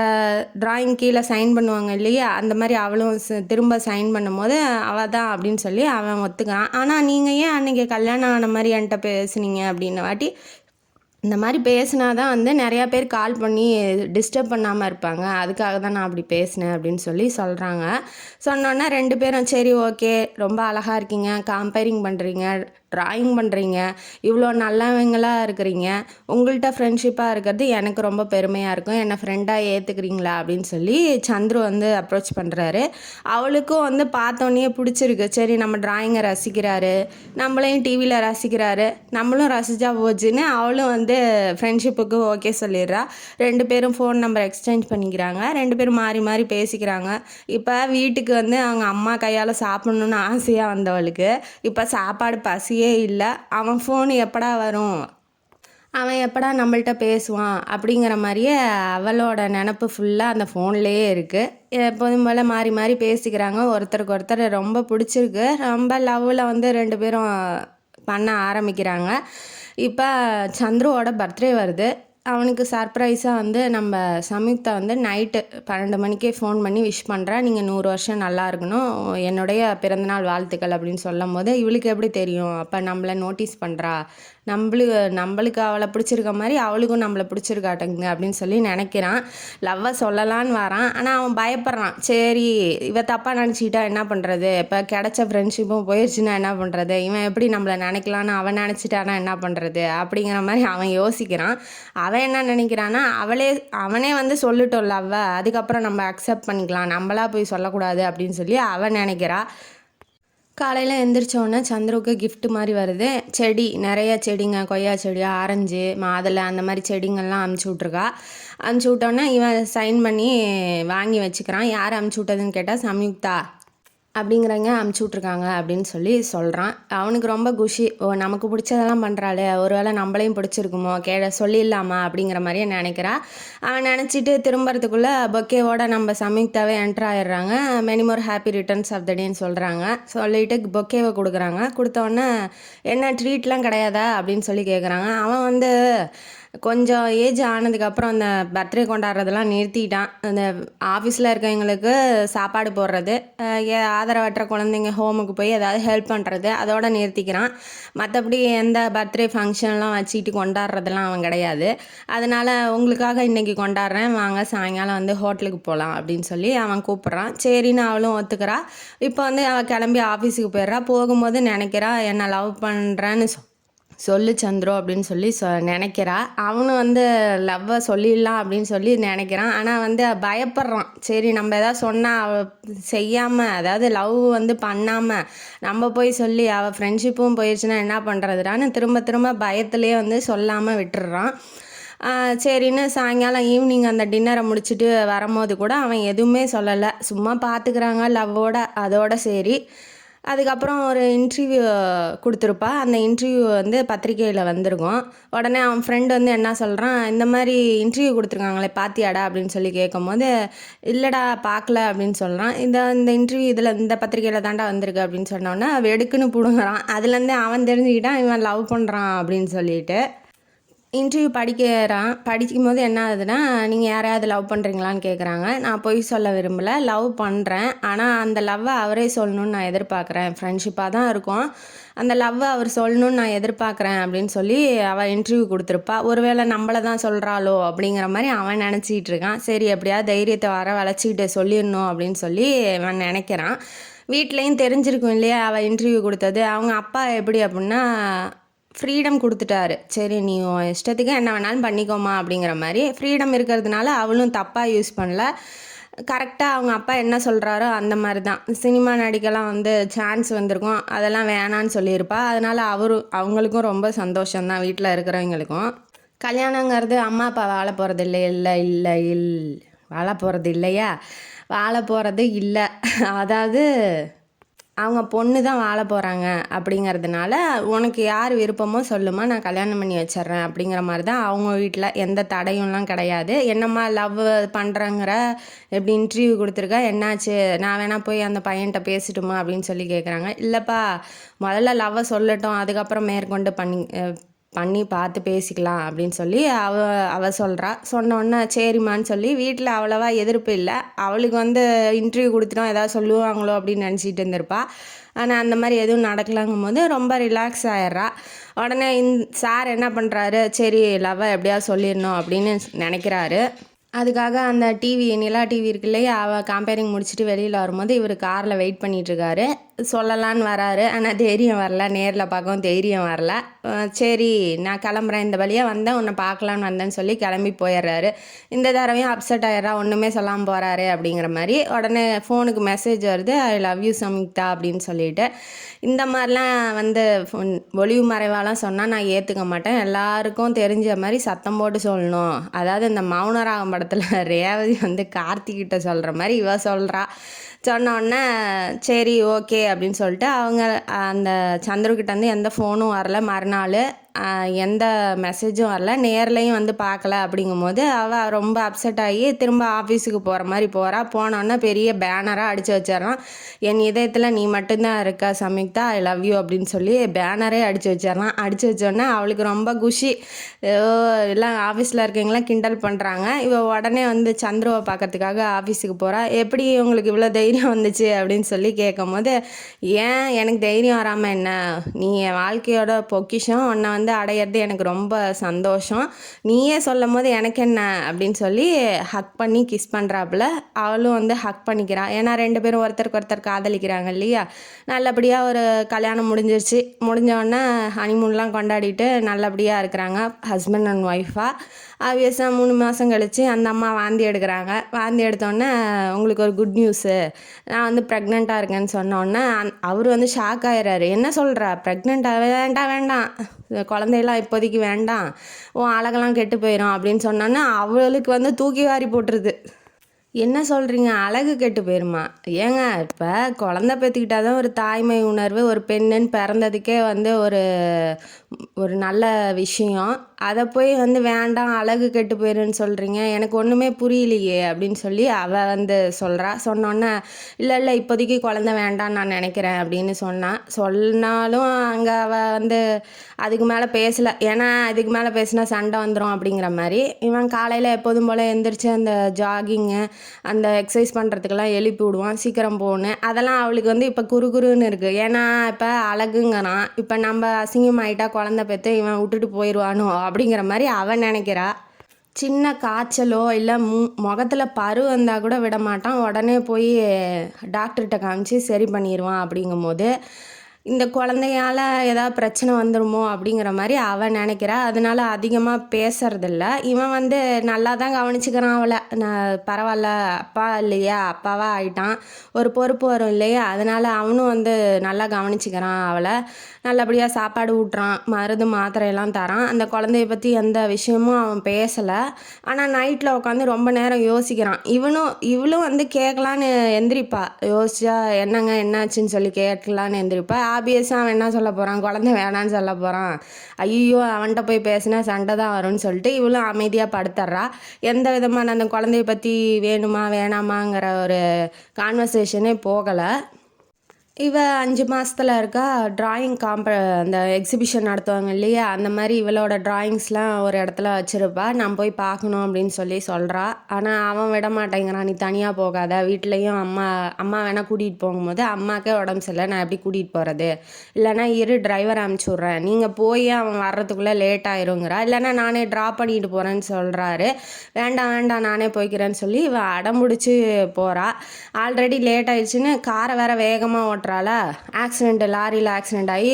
ட்ராயிங் கீழே சைன் பண்ணுவாங்க இல்லையா, அந்த மாதிரி அவளும் திரும்ப சைன் பண்ணும்போது அவள் தான் அப்படின்னு சொல்லி அவன் ஒத்துக்கிறான். ஆனால் நீங்கள் ஏன் அன்றைக்கி கல்யாணம் ஆன மாதிரி என்கிட்ட பேசுனீங்க அப்படின்ன வாட்டி, இந்த மாதிரி பேசினா தான் வந்து நிறையா பேர் கால் பண்ணி டிஸ்டர்ப் பண்ணாமல் இருப்பாங்க, அதுக்காக தான் நான் அப்படி பேசினேன் அப்படின்னு சொல்லி சொல்கிறாங்க. சொன்னோன்னே ரெண்டு பேரும் சரி ஓகே, ரொம்ப அழகாக இருக்கீங்க, கம்பேரிங் பண்ணுறீங்க, ட்ராயிங் பண்ணுறீங்க, இவ்வளோ நல்லவங்களாக இருக்கிறீங்க, உங்கள்கிட்ட ஃப்ரெண்ட்ஷிப்பாக இருக்கிறது எனக்கு ரொம்ப பெருமையாக இருக்கும், என்னை ஃப்ரெண்டாக ஏற்றுக்கிறீங்களா அப்படின்னு சொல்லி சந்துரு வந்து அப்ரோச் பண்ணுறாரு. அவளுக்கும் வந்து பார்த்தோன்னே பிடிச்சிருக்கு. சரி நம்ம ட்ராயிங்கை ரசிக்கிறாரு, நம்மளையும் டிவியில் ரசிக்கிறாரு, நம்மளும் ரசித்தா போச்சுன்னு அவளும் வந்து ஃப்ரெண்ட்ஷிப்புக்கு ஓகே சொல்லிடுறா. ரெண்டு பேரும் ஃபோன் நம்பர் எக்ஸ்சேஞ்ச் பண்ணிக்கிறாங்க. ரெண்டு பேரும் மாறி மாறி பேசிக்கிறாங்க. இப்போ வீட்டுக்கு வந்து அவங்க அம்மா கையால் சாப்பிட்ணுன்னு ஆசையாக வந்தவளுக்கு இப்போ சாப்பாடு பசியே இல்லை. அவன் ஃபோன் எப்படா வரும், அவன் எப்படா நம்மள்கிட்ட பேசுவான் அப்படிங்கிற மாதிரியே அவளோட நினப்பு ஃபுல்லாக அந்த ஃபோன்லேயே இருக்குது. எப்போதும் போல் மாறி மாறி பேசிக்கிறாங்க. ஒருத்தருக்கு ஒருத்தர் ரொம்ப பிடிச்சிருக்கு. ரொம்ப லவ்வில் வந்து ரெண்டு பேரும் பண்ண ஆரம்பிக்கிறாங்க. இப்போ சந்துருவோட பர்த்டே வருது. அவனுக்கு சர்ப்ரைஸாக வந்து நம்ம சம்யுக்தா வந்து நைட்டு 12 மணிக்கே ஃபோன் பண்ணி விஷ் பண்ணுறா. நீங்கள் 100 வருஷம் நல்லா இருக்கணும், என்னுடைய பிறந்தநாள் வாழ்த்துக்கள் அப்படின்னு சொல்லும் போது இவளுக்கு எப்படி தெரியும், அப்போ நம்மளை நோட்டீஸ் பண்ணுறா, நம்மளுக்கு அவளை பிடிச்சிருக்க மாதிரி அவளுக்கும் நம்மளை பிடிச்சிருக்காட்டுங்க அப்படின்னு சொல்லி நினைக்கிறான். லவ்வை சொல்லலான்னு வரான். ஆனால் அவன் பயப்படுறான். சரி இவ தப்பாக நினச்சிக்கிட்டா என்ன பண்ணுறது, இப்போ கிடைச்ச ஃப்ரெண்ட்ஷிப்பும் போயிடுச்சுன்னா என்ன பண்ணுறது, இவன் எப்படி நம்மளை நினைக்கலான்னு அவன் நினச்சிட்டானா என்ன பண்ணுறது அப்படிங்கிற மாதிரி அவன் யோசிக்கிறான். அவன் என்ன நினைக்கிறான்னா, அவனே வந்து சொல்லட்டும் லவ்வை, அதுக்கப்புறம் நம்ம அக்செப்ட் பண்ணிக்கலாம், நம்மளா போய் சொல்லக்கூடாது அப்படின்னு சொல்லி அவன் நினைக்கிறா. காலையில் எந்திரிச்சோடனே சந்துருவுக்கு கிஃப்ட் மாதிரி வருது. செடி நிறைய செடிங்க, கொய்யா செடி, ஆரஞ்சு, மாதுளை, அந்த மாதிரி செடிங்கள்லாம் அமுச்சு விட்ருக்கா. அமுச்சு விட்டோன்னே இவன் சைன் பண்ணி வாங்கி வச்சுக்கிறான். யார் அமுச்சு விட்டதுன்னு கேட்டால் சம்யுக்தா அப்படிங்கிறவங்க அமுச்சு விட்ருக்காங்க அப்படின்னு சொல்லி சொல்கிறான். அவனுக்கு ரொம்ப குஷி. ஓ நமக்கு பிடிச்சதெல்லாம் பண்ணுறாளே, ஒரு வேளை நம்மளையும் பிடிச்சிருக்குமோ, சொல்லிடலாமா அப்படிங்கிற மாதிரியே நினைக்கிறா. அவன் நினச்சிட்டு திரும்புறதுக்குள்ளே பொக்கேவோட நம்ம சம்யுக்தாவே என்ட்ரு ஆயிடுறாங்க. Many more happy returns of the டேன்னு சொல்கிறாங்க. சொல்லிவிட்டு பொக்கேவை கொடுக்குறாங்க. கொடுத்தோடனே என்ன ட்ரீட்லாம் கிடையாதா அப்படின்னு சொல்லி கேட்குறாங்க. அவன் வந்து கொஞ்சம் ஏஜ் ஆனதுக்கப்புறம் அந்த பர்த்டே கொண்டாடுறதெல்லாம் நிறுத்திட்டான். அந்த ஆஃபீஸில் இருக்கவங்களுக்கு சாப்பாடு போடுறது, ஆதரவற்ற குழந்தைங்க ஹோமுக்கு போய் ஏதாவது ஹெல்ப் பண்ணுறது, அதோடு நிறுத்திக்கிறான். மற்றபடி எந்த பர்த்டே ஃபங்க்ஷன்லாம் வச்சுக்கிட்டு கொண்டாடுறதெல்லாம் அவன் கிடையாது. அதனால் உங்களுக்காக இன்றைக்கி கொண்டாடுறேன், வாங்க சாயங்காலம் வந்து ஹோட்டலுக்கு போகலாம் அப்படின்னு சொல்லி அவன் கூப்பிட்றான். சரின்னு அவளும் ஒத்துக்கிறா. இப்போ வந்து அவள் கிளம்பி ஆஃபீஸுக்கு போயிடுறா. போகும்போது நினைக்கிறா, என்னை லவ் பண்ணுறேன்னு சொல்லு சந்துரு அப்படின்னு சொல்லி நினைக்கிறா. அவனும் வந்து லவ்வை சொல்லிடலாம் அப்படின்னு சொல்லி நினைக்கிறான். ஆனால் வந்து பயப்படுறான். சரி நம்ம எதாவது சொன்னால் அவள் செய்யாமல், அதாவது லவ் வந்து பண்ணாமல் நம்ம போய் சொல்லி அவள் ஃப்ரெண்ட்ஷிப்பும் போயிடுச்சுன்னா என்ன பண்ணுறதுடான்னு திரும்ப திரும்ப பயத்துலேயே வந்து சொல்லாமல் விட்டுடுறான். சரின்னு சாயங்காலம் ஈவினிங் அந்த டின்னரை முடிச்சுட்டு வரும்போது கூட அவன் எதுவுமே சொல்லலை. சும்மா பார்த்துக்கிறாங்க லவ்வோட, அதோட சரி. அதுக்கப்புறம் ஒரு இன்டர்வியூ கொடுத்துருப்பா. அந்த இன்டர்வியூ வந்து பத்திரிக்கையில் வந்திருக்கும். உடனே அவன் ஃப்ரெண்டு வந்து என்ன சொல்கிறான், இந்த மாதிரி இன்டர்வியூ கொடுத்துருக்காங்களே பாத்தியாடா அப்படின்னு சொல்லி கேட்கும்போது, இல்லைடா பார்க்கல அப்படின்னு சொல்கிறான். இந்த இன்டர்வியூ இந்த பத்திரிக்கையில் தாண்டா வந்திருக்கு அப்படின்னு சொன்னோன்னே வெடுக்குன்னு பிடுங்குறான். அதுலேருந்தே அவன் தெரிஞ்சுக்கிட்டான் இவன் லவ் பண்ணுறான் அப்படின்னு சொல்லிட்டு. இன்டர்வியூ படிக்கும்போது என்ன ஆகுதுன்னா, நீங்கள் யாரையாவது லவ் பண்ணுறீங்களான்னு கேட்குறாங்க. நான் பொய் சொல்ல விரும்பலை, லவ் பண்ணுறேன். ஆனால் அந்த லவ்வை அவரே சொல்லணும்னு நான் எதிர்பார்க்குறேன். ஃப்ரெண்ட்ஷிப்பாக தான் இருக்கும், அந்த லவ்வை அவர் சொல்லணும்னு நான் எதிர்பார்க்குறேன் அப்படின்னு சொல்லி அவள் இன்டர்வியூ கொடுத்துருப்பா. ஒருவேளை நம்மளை தான் சொல்கிறாளோ அப்படிங்கிற மாதிரி அவன் நினச்சிக்கிட்டு இருக்கான். சரி எப்படியாவது தைரியத்தை வளைச்சிக்கிட்டு சொல்லிடணும் அப்படின்னு சொல்லி அவன் நினைக்கிறான். வீட்லேயும் தெரிஞ்சிருக்கும் இல்லையா அவள் இன்டர்வியூ கொடுத்தது. அவங்க அப்பா எப்படி அப்படின்னா ஃப்ரீடம் கொடுத்துட்டாரு. சரி நீ உன் இஷ்டத்துக்கு என்ன வேணாலும் பண்ணிக்கோமா அப்படிங்கிற மாதிரி ஃப்ரீடம் இருக்கிறதுனால அவளும் தப்பாக யூஸ் பண்ணல. கரெக்டாக அவங்க அப்பா என்ன சொல்கிறாரோ அந்த மாதிரி தான். சினிமா நடிக்கலாம் வந்து சான்ஸ் வந்திருக்கும், அதெல்லாம் வேணான்னு சொல்லியிருப்பா. அதனால் அவங்களுக்கும் ரொம்ப சந்தோஷம்தான், வீட்டில் இருக்கிறவங்களுக்கும். கல்யாணங்கிறது அம்மா அப்பா வாழ போகிறது வாழ போகிறது இல்லையா, வாழ போகிறது இல்லை. அதாவது அவங்க பொண்ணு தான் வாழ போகிறாங்க அப்படிங்கிறதுனால, உனக்கு யார் விருப்பமோ சொல்லுமா, நான் கல்யாணம் பண்ணி வச்சிட்றேன் அப்படிங்கிற மாதிரி தான் அவங்க வீட்டில். எந்த தடையும்லாம் கிடையாது. என்னம்மா லவ் பண்ணுறங்கிற, எப்படி இன்டர்வியூ கொடுத்துருக்க, என்னாச்சு, நான் வேணா போய் அந்த பையன்கிட்ட பேசட்டுமா அப்படின்னு சொல்லி கேட்குறாங்க. இல்லைப்பா, முதல்ல லவ்வை சொல்லட்டும், அதுக்கப்புறம் மேற்கொண்டு பண்ணி பார்த்து பேசிக்கலாம் அப்படின்னு சொல்லி அவ சொல்கிறா. சொன்னோன்னே சரிம்மான்னு சொல்லி வீட்டில் அவ்வளோவா எதிர்ப்பு இல்லை. அவளுக்கு வந்து இன்டர்வியூ கொடுத்துட்டோம் ஏதாவது சொல்லுவாங்களோ அப்படின்னு நினச்சிட்டு இருந்திருப்பா. ஆனால் அந்த மாதிரி எதுவும் நடக்கலாங்கும் போது ரொம்ப ரிலாக்ஸ் ஆகிட்றா. உடனே சார் என்ன பண்ணுறாரு, சரி லவ்வை எப்படியாவது சொல்லிடணும் அப்படின்னு நினைக்கிறாரு. அதுக்காக அந்த நிலா டிவி இருக்கு இல்லையா, அவள் கம்பேரிங் முடிச்சுட்டு வெளியில் வரும்போது இவர் காரில் வெயிட் பண்ணிகிட்ருக்காரு. சொல்லலான்னு வராரு, ஆனால் தைரியம் வரல, நேரில் பார்க்கவும் தைரியம் வரல. சரி நான் கிளம்புறேன், இந்த வழியாக வந்தேன், உன்னை பார்க்கலான்னு வந்தேன்னு சொல்லி கிளம்பி போயிடுறாரு. இந்த தடவையும் அப்செட் ஆகிடுறா, ஒன்றுமே சொல்லாமல் போகிறாரு அப்படிங்கிற மாதிரி. உடனே ஃபோனுக்கு மெசேஜ் வருது, ஐ லவ் யூ சம்யுக்தா அப்படின்னு சொல்லிட்டு. இந்த மாதிரிலாம் வந்து ஒளிவு மறைவாலாம் சொன்னால் நான் ஏற்றுக்க மாட்டேன். எல்லாருக்கும் தெரிஞ்ச மாதிரி சத்தம் போட்டு சொல்லணும். அதாவது இந்த மௌனராகம் படத்தில் ரேவதி வந்து கார்த்திகிட்ட சொல்கிற மாதிரி இவ சொல்கிறா. சொன்னோடனே சரி ஓகே அப்படின்னு சொல்லிட்டு அவங்க அந்த சந்துருக்கிட்ட வந்து எந்த ஃபோனும் வரல. மறுநாள் எந்த மெசேஜும் வரல, நேர்லையும் வந்து பார்க்கல. அப்படிங்கும்போது அவள் ரொம்ப அப்செட் ஆகி திரும்ப ஆஃபீஸுக்கு போகிற மாதிரி போனோன்னே பெரிய பேனராக அடித்து வச்சிடறான். என் இதயத்தில் நீ மட்டும்தான் இருக்க சம்யுக்தா, ஐ லவ் யூ அப்படின்னு சொல்லி பேனரே அடித்து வச்சிடறான். அடித்து வச்சோடனே அவளுக்கு ரொம்ப குஷி. எல்லாம் ஆஃபீஸில் இருக்கவங்களாம் கிண்டல் பண்ணுறாங்க. இவள் உடனே வந்து சந்துருவை பார்க்கறதுக்காக ஆஃபீஸுக்கு போகிறா. எப்படி உங்களுக்கு இவ்வளோ தைரியம் வந்துச்சு அப்படின்னு சொல்லி கேட்கும் போது, ஏன் எனக்கு தைரியம் வராமல் என்ன, நீ என் வாழ்க்கையோட பொக்கிஷம், உன்னை வந்து அடையிறது எனக்கு ரொம்ப சந்தோஷம், நீயே சொல்லும் போது எனக்கு என்ன அப்படின்னு சொல்லி ஹக் பண்ணி கிஸ் பண்ணுறாப்புல. அவளும் வந்து ஹக் பண்ணிக்கிறா. ஏன்னா 2 பேரும் ஒருத்தருக்கு ஒருத்தர் காதலிக்கிறாங்க இல்லையா. நல்லபடியாக ஒரு கல்யாணம் முடிஞ்சிருச்சு. முடிஞ்சோடனே ஹனிமூன்லாம் கொண்டாடிட்டு நல்லபடியாக இருக்கிறாங்க ஹஸ்பண்ட் அண்ட் ஒய்ஃபாக. ஆப்வியஸாக 3 மாதம் கழித்து அந்த அம்மா வாந்தி எடுக்கிறாங்க. வாந்தி எடுத்தோடனே உங்களுக்கு ஒரு குட் நியூஸு, நான் வந்து ப்ரெக்னெண்ட்டாக இருக்கேன்னு சொன்னோடனே அவர் வந்து ஷாக் ஆகிடுறாரு. என்ன சொல்கிறா, ப்ரெக்னெண்ட்டாக, வேண்டாம் குழந்தையெல்லாம் இப்போதைக்கு வேண்டாம், உன் அழகெல்லாம் கெட்டு போயிடும் அப்படின்னு சொன்னோன்னே அவளுக்கு வந்து தூக்கி வாரி போட்டுருது. என்ன சொல்கிறீங்க, அழகு கெட்டு போயிருமா? ஏங்க இப்போ குழந்த பெற்றுக்கிட்டா தான் ஒரு தாய்மை உணர்வு, ஒரு பெண்ணுன்னு பிறந்ததுக்கே வந்து ஒரு நல்ல விஷயம். அதை போய் வந்து வேண்டாம் அழகு கெட்டு போயிருன்னு சொல்கிறீங்க, எனக்கு ஒன்றுமே புரியலையே அப்படின்னு சொல்லி அவள் வந்து சொல்கிறா. சொன்னோன்னே இல்லை இப்போதைக்கு குழந்த வேண்டான்னு நான் நினைக்கிறேன் அப்படின்னு சொன்னாலும் அங்கே அவள் வந்து அதுக்கு மேலே பேசலை. ஏன்னா இதுக்கு மேலே பேசினா சண்டை வந்துடும் அப்படிங்கிற மாதிரி. இவன் காலையில் எப்போதும் போல் எந்திரிச்சு அந்த ஜாகிங்கு அந்த எக்ஸசைஸ் பண்ணுறதுக்கெல்லாம் எழுப்பி விடுவான், சீக்கிரம் போகணும். அதெல்லாம் அவளுக்கு வந்து இப்போ குறுகுறுன்னு இருக்குது. ஏன்னா இப்போ அழகுங்கிறான், இப்போ நம்ம அசிங்கமாயிட்டா குழந்த பெற்று இவன் விட்டுட்டு போயிடுவானோ அப்படிங்கிற மாதிரி அவன் நினைக்கிறா. சின்ன காய்ச்சலோ இல்லை முகத்தில் பரு வந்தால் கூட விட மாட்டான், உடனே போய் டாக்டர்கிட்ட காமிச்சு சரி பண்ணிடுவான். அப்படிங்கும்போது இந்த குழந்தையால ஏதாவது பிரச்சனை வந்துருமோ அப்படிங்கிற மாதிரி அவள் நினைக்கிறா. அதனால அதிகமாக பேசுறதில்ல. இவன் வந்து நல்லா தான் கவனிச்சுக்கிறான் அவளை. நான் பரவாயில்ல, அப்பா இல்லையா, அப்பாவா ஆயிட்டான், ஒரு பொறுப்பு வரும் இல்லையா, அதனால அவனும் வந்து நல்லா கவனிச்சுக்கிறான் அவளை. நல்லபடியாக சாப்பாடு ஊட்டுறான், மருந்து மாத்திரையெல்லாம் தரான். அந்த குழந்தைய பற்றி எந்த விஷயமும் அவன் பேசலை. ஆனால் நைட்டில் உட்காந்து ரொம்ப நேரம் யோசிக்கிறான். இவளும் வந்து கேட்கலான்னு எந்திரிப்பா. யோசிச்சா என்னங்க என்னாச்சுன்னு சொல்லி கேட்கலான்னு எந்திரிப்பா. ஆபியஸாக அவன் என்ன சொல்ல போகிறான், குழந்தை வேணான்னு சொல்ல போகிறான். ஐயோ அவன்கிட்ட போய் பேசினா சண்டை தான் வரும்னு சொல்லிட்டு இவளும் அமைதியாக படுத்துட்றா. எந்த விதமான அந்த குழந்தைய பற்றி வேணுமா வேணாமாங்கிற ஒரு கான்வர்சேஷனே போகலை. இவ 5 மாசத்துல இருக்கா. டிராயிங் அந்த எக்ஸிபிஷன் நடத்துவாங்க இல்லையா, அந்த மாதிரி இவளோட டிராயிங்ஸ்லாம் ஒரு இடத்துல வச்சுருப்பா. நான் போய் பார்க்கணும் அப்படின்னு சொல்லி சொல்கிறா. ஆனால் அவன் விட மாட்டேங்கிறான். நீ தனியாக போகாத, வீட்லேயும் அம்மா வேணால் கூட்டிகிட்டு போகும்போது அம்மாக்கே உடம்பு சரியில்லை, நான் எப்படி கூட்டிகிட்டு போகிறது, இல்லைனா டிரைவர் அனுப்பிச்சி விட்றேன், நீங்கள் போய் அவன் வர்றதுக்குள்ளே லேட் ஆயிருங்கிறா. இல்லைனா நானே ட்ராப் பண்ணிட்டு போகிறேன்னு சொல்கிறாரு. வேண்டாம் வேண்டாம் நானே போய்க்கிறேன்னு சொல்லி இவன் அடம்பிடிச்சி போகிறா. ஆல்ரெடி லேட் ஆயிடுச்சுன்னு காரை வேற வேகமாக ஓட்டுறாள. லாரியில் ஆக்சிடெண்ட் ஆகி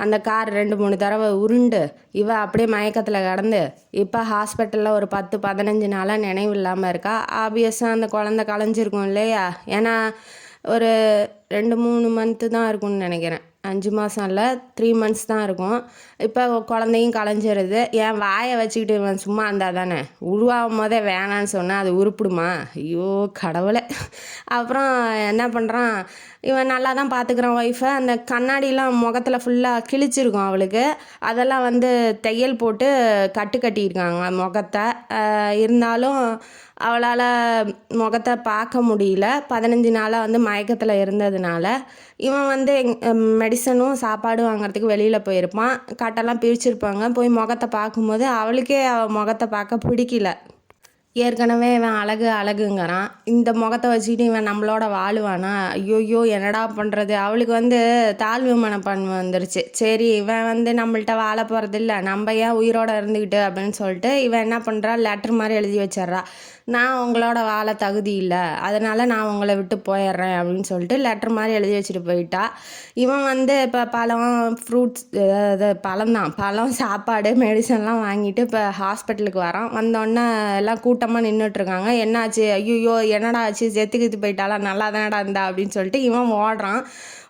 அந்த கார் 2-3 தடவை உருண்டு இவ அப்படியே மயக்கத்தில் கிடந்து இப்போ ஹாஸ்பிட்டலில் ஒரு 10-15 நாளாக நினைவு இல்லாமல் இருக்கா. ஆப்வியஸாக அந்த குழந்தை கலைஞ்சிருக்கும் இல்லையா. ஏன்னா ஒரு 2-3 மந்த்து தான் இருக்கும்னு நினைக்கிறேன். 5 மாதம் இல்லை, 3 மந்த்ஸ் தான் இருக்கும். இப்போ குழந்தையும் கலைஞ்சிருது. என் வாயை வச்சுக்கிட்டு இவன் சும்மா இருந்தால் தானே, உருவாகும் போதே வேணான்னு சொன்னால் அது உருப்பிடுமா. ஐயோ கடவுளை. அப்புறம் என்ன பண்ணுறான், இவன் நல்லா தான் பார்த்துக்கிறான் ஒய்ஃபை. அந்த கண்ணாடிலாம் முகத்தில் ஃபுல்லாக கிழிச்சிருக்கும் அவளுக்கு. அதெல்லாம் வந்து தையல் போட்டு கட்டியிருக்காங்க முகத்தை. இருந்தாலும் அவளால் முகத்தை பார்க்க முடியல. 15 நாளாக வந்து மயக்கத்தில் இருந்ததுனால இவன் வந்து மெடிசனும் சாப்பாடு வாங்குறதுக்கு வெளியில் போயிருப்பான். கட்டெல்லாம் பிரிச்சிருப்பாங்க. போய் முகத்தை பார்க்கும்போது அவளுக்கே அவள் முகத்தை பார்க்க பிடிக்கல. ஏற்கனவே இவன் அழகுங்கிறான். இந்த முகத்தை வச்சுக்கிட்டு இவன் நம்மளோட வாழுவானா. ஐயோயோ என்னடா பண்ணுறது. அவளுக்கு வந்து தாழ்வு மனப்பான்மை வந்துருச்சு. சரி இவன் வந்து நம்மள்ட்ட வாழ போகிறதில்ல, நம்ம ஏன் உயிரோடு இருந்துக்கிட்டு அப்படின்னு சொல்லிட்டு இவன் என்ன பண்ணுறா, லெட்டர் மாதிரி எழுதி வச்சிட்றா. நான் உங்களோட வாழ தகுதி இல்லை, அதனால் நான் உங்களை விட்டு போயிடுறேன் அப்படின்னு சொல்லிட்டு லெட்டர் மாதிரி எழுதி வச்சுட்டு போயிட்டா. இவன் வந்து இப்போ ஃப்ரூட்ஸ், பழம், சாப்பாடு, மெடிசன்லாம் வாங்கிட்டு இப்போ ஹாஸ்பிட்டலுக்கு வரான். வந்தோடனே எல்லாம் கூட்டமாக நின்றுட்டுருக்காங்க. என்னாச்சு, ஐயோ என்னடா ஆச்சு, செத்துக்கிட்டு போயிட்டாலா, நல்லா தானடா இருந்தா அப்படின்னு சொல்லிட்டு இவன் ஓடுறான்.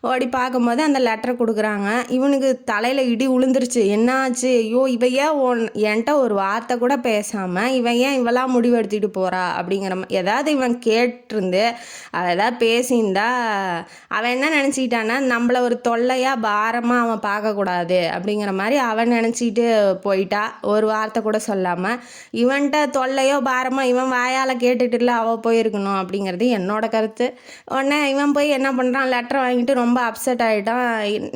ஓடி பார்க்கும்போது அந்த லெட்டரை கொடுக்குறாங்க. இவனுக்கு தலையில் இடி விழுந்துருச்சு. என்னாச்சு, ஐயோ இவ ஏன் என்கிட்ட ஒரு வார்த்தை கூட பேசாமல் இவன் ஏன் இவெல்லாம் முடிவெடுத்துட்டு போகிறா அப்படிங்கிற ஏதாவது இவன் கேட்டிருந்து அவள் ஏதாவது பேசியிருந்தா அவன் என்ன நினச்சிக்கிட்டான்னா நம்மளை ஒரு தொல்லையாக பாரமாக அவன் பார்க்கக்கூடாது அப்படிங்கிற மாதிரி அவன் நினச்சிக்கிட்டு போயிட்டா. ஒரு வார்த்தை கூட சொல்லாமல். இவன்கிட்ட தொல்லையோ பாரமாக இவன் வாயால் கேட்டுட்டுல அவள் போயிருக்கணும் அப்படிங்கிறது என்னோட கருத்து. உடனே இவன் போய் என்ன பண்ணுறான், லெட்டரை வாங்கிட்டு ரொம்ப அப்செட் ஆகிட்டான்.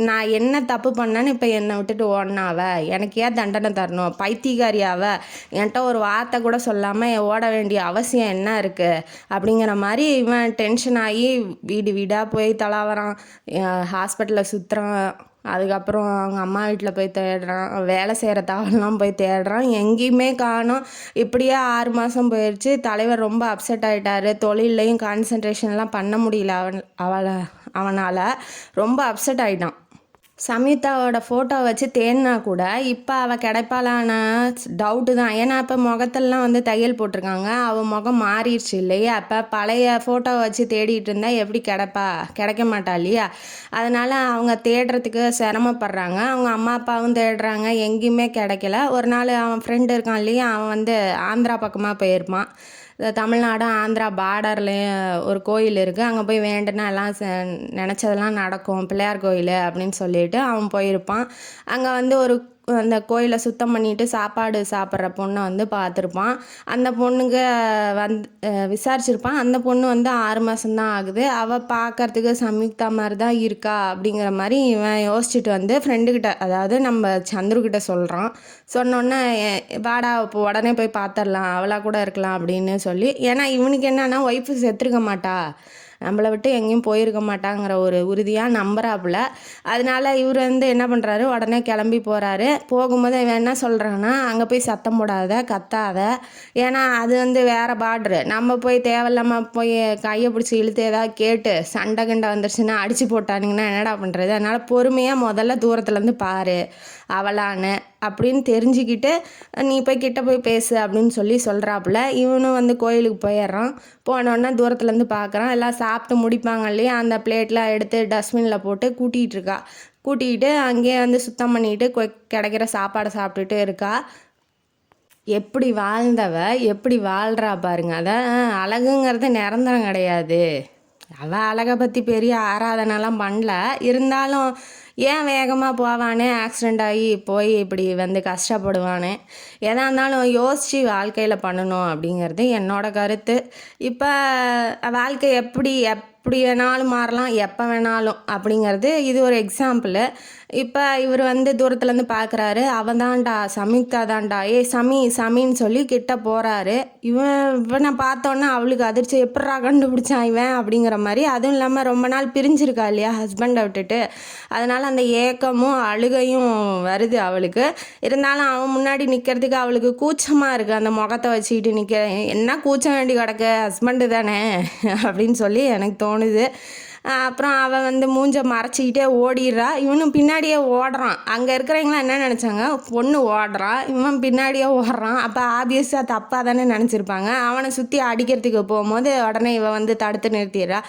நான் என்ன தப்பு பண்ணேன்னு இப்போ என்னை விட்டுட்டு ஓடினாவ, எனக்கு ஏன் தண்டனை தரணும், பைத்தியக்காரியாவ, என்கிட்ட ஒரு வார்த்தை கூட சொல்லாமல் ஓட வேண்டிய அவசியம் என்ன இருக்குது அப்படிங்கிற மாதிரி இவன் டென்ஷன் ஆகி வீடு வீடாக போய் தலாவறான். ஹாஸ்பிட்டலில் சுற்றுறான். அதுக்கப்புறம் அவங்க அம்மா வீட்டில் போய் தேடுறான். வேலை செய்கிற தகவலாம் போய் தேடுறான். எங்கேயுமே காணோம். இப்படியே 6 மாதம் போயிடுச்சு. தலைவர் ரொம்ப அப்செட் ஆகிட்டார். தொழிலையும் கான்சன்ட்ரேஷன்லாம் பண்ண முடியல அவனால் ரொம்ப அப்செட் ஆகிட்டான். சம்யுக்தாவோட ஃபோட்டோ வச்சு தேடினா கூட இப்போ அவள் கிடைப்பாளான டவுட்டு தான். ஏன்னா இப்போ முகத்தெல்லாம் வந்து தையல் போட்டிருக்காங்க. அவள் முகம் மாறிடுச்சு இல்லையா. அப்போ பழைய ஃபோட்டோவை வச்சு தேடிட்டு இருந்தால் எப்படி கிடைக்க மாட்டா இல்லையா. அதனால் அவங்க தேடுறதுக்கு சிரமப்படுறாங்க. அவங்க அம்மா அப்பாவும் தேடுறாங்க, எங்கேயுமே கிடைக்கல. ஒரு நாள் அவன் ஃப்ரெண்டு இருக்கான் இல்லையா, அவன் வந்து ஆந்திரா பக்கமாக போயிருப்பான். தமிழ்நாடு ஆந்திரா பார்டர்லேயும் ஒரு கோயில் இருக்குது. அங்கே போய் வேண்டுனா எல்லாம் நினச்சதெல்லாம் நடக்கும், பிள்ளையார் கோயில் அப்படின்னு சொல்லிட்டு அவன் போயிருப்பான். அங்கே வந்து அந்த கோயிலை சுத்தம் பண்ணிட்டு சாப்பாடு சாப்பிட்ற பொண்ணை வந்து பார்த்துருப்பான். அந்த பொண்ணுக்கு விசாரிச்சிருப்பான். அந்த பொண்ணு வந்து 6 மாதம்தான் ஆகுது. அவள் பார்க்கறதுக்கு சம்யுக்தா மாதிரி தான் இருக்கா அப்படிங்கிற மாதிரி இவன் யோசிச்சுட்டு வந்து ஃப்ரெண்டுக்கிட்ட, அதாவது நம்ம சந்துருக்கிட்ட சொல்கிறான். சொன்னோன்னே வாடா இப்போ உடனே போய் பார்த்துடலாம், அவளாக கூட இருக்கலாம் அப்படின்னு சொல்லி. ஏன்னா இவனுக்கு என்னன்னா ஒய்ஃபு செத்துருக்க மாட்டா, நம்மளை விட்டு எங்கேயும் போயிருக்க மாட்டாங்கிற ஒரு உறுதியாக நம்புறாப்புல. அதனால இவர் வந்து என்ன பண்ணுறாரு, உடனே கிளம்பி போகிறாரு. போகும்போது இவன் என்ன சொல்கிறான்னா, அங்கே போய் சத்தம் போடாத, கத்தாத, ஏன்னா அது வந்து வேறு பார்ட்ரு. நம்ம போய் தேவையில்லாமல் போய் கையை பிடிச்சி இழுத்து ஏதாவது கேட்டு சண்டை கண்டை வந்துருச்சுன்னா அடித்து போட்டானுங்கன்னா என்னடா பண்ணுறது. அதனால் பொறுமையாக முதல்ல தூரத்துலேருந்து பாரு அவளான்னு அப்படின்னு தெரிஞ்சுக்கிட்டு நீ போய் கிட்ட போய் பேசு அப்படின்னு சொல்கிறாப்புல. இவனும் வந்து கோயிலுக்கு போயிடுறான். போனோடனே தூரத்துலேருந்து பார்க்குறான். எல்லாம் சாப்பிட்டு முடிப்பாங்க இல்லையா, அந்த பிளேட்லாம் எடுத்து டஸ்ட்பினில் போட்டு கூட்டிகிட்டு அங்கேயே வந்து சுத்தம் பண்ணிட்டு கிடைக்கிற சாப்பாடை சாப்பிட்டுட்டு இருக்கா. எப்படி வாழ்ந்தவ எப்படி வாழ்கிறா பாருங்க. அதான் அழகுங்கிறது நிரந்தரம் கிடையாது. அவள் அழகை பற்றி பெரிய ஆராதனைலாம் பண்ணல. இருந்தாலும் ஏன் வேகமாக போவானே, ஆக்சிடெண்ட் ஆகி போய் இப்படி வந்து கஷ்டப்படுவானே. எதாக இருந்தாலும் யோசித்து வாழ்க்கையில் பண்ணணும் அப்படிங்கிறது என்னோட கருத்து. இப்போ வாழ்க்கை எப்படி வேணாலும் மாறலாம், எப்போ வேணாலும் அப்படிங்கிறது இது ஒரு எக்ஸாம்பிள். இப்போ இவர் வந்து தூரத்துலேருந்து பார்க்குறாரு. அவன் தான்டா, சம்யுக்தா தான்டா, சமின்னு சொல்லி கிட்ட போகிறாரு. இவனை பார்த்தோன்னே அவளுக்கு அதிர்ச்சி, எப்பட்றா கண்டுபிடிச்சான் இவன் அப்படிங்கிற மாதிரி. அதுவும் இல்லாமல் ரொம்ப நாள் பிரிஞ்சிருக்கா இல்லையா ஹஸ்பண்டை விட்டுட்டு. அதனால் அந்த ஏக்கமும் அழுகையும் வருது அவளுக்கு. இருந்தாலும் அவன் முன்னாடி நிற்கிறதுக்கு அவளுக்கு கூச்சமாக இருக்குது. அந்த முகத்தை வச்சுக்கிட்டு நிற்க என்ன கூச்சம் வேண்டி கிடக்க, ஹஸ்பண்டு தானே அப்படின்னு சொல்லி எனக்கு தோணுது. அப்புறம் அவன் வந்து மூஞ்ச மறைச்சிக்கிட்டே ஓடிடுறா. இவனும் பின்னாடியே ஓடுறான். அங்கே இருக்கிறவங்களாம் என்ன நினச்சாங்க, பொண்ணு ஓடுறான், இவன் பின்னாடியே ஓடுறான். அப்போ ஆப்வியஸாக தப்பாக தானே நினச்சிருப்பாங்க. அவனை சுற்றி அடிக்கிறதுக்கு போகும்போது உடனே இவன் வந்து தடுத்து நிறுத்திடுறா.